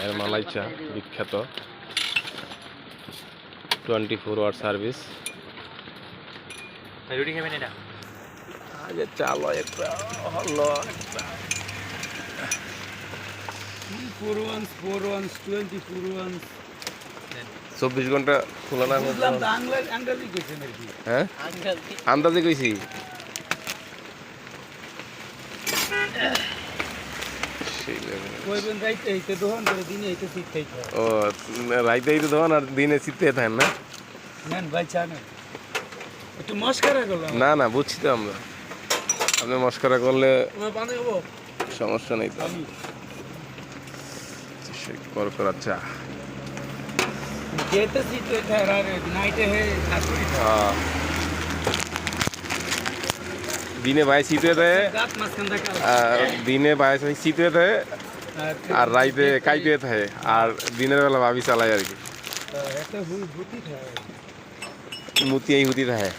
ভাইয়ের মালাই চা বিখ্যাত 24 আওয়ার সার্ভিস। রুটি খাবেন এটা? আগে চালো একটা হলো একটা 24 ঘন্টা খোলা না। হ্যাঁ আন্দাজে কইছি। ও রাইতে তো দোকান আর দিনে শীতে থাকেন না। না না বুঝছি তো আমরা, আপনি মস্করা করলে সমস্যা নেই তো। করকরা চা দিনে বাইরে শীতে দেয়, দিনে বাইরে শীতে দেয় আর রাইতে কাইতে থাকে, আর দিনের বেলা ভাবি চালাই আর কি। মুতি এই হুতি থাকে।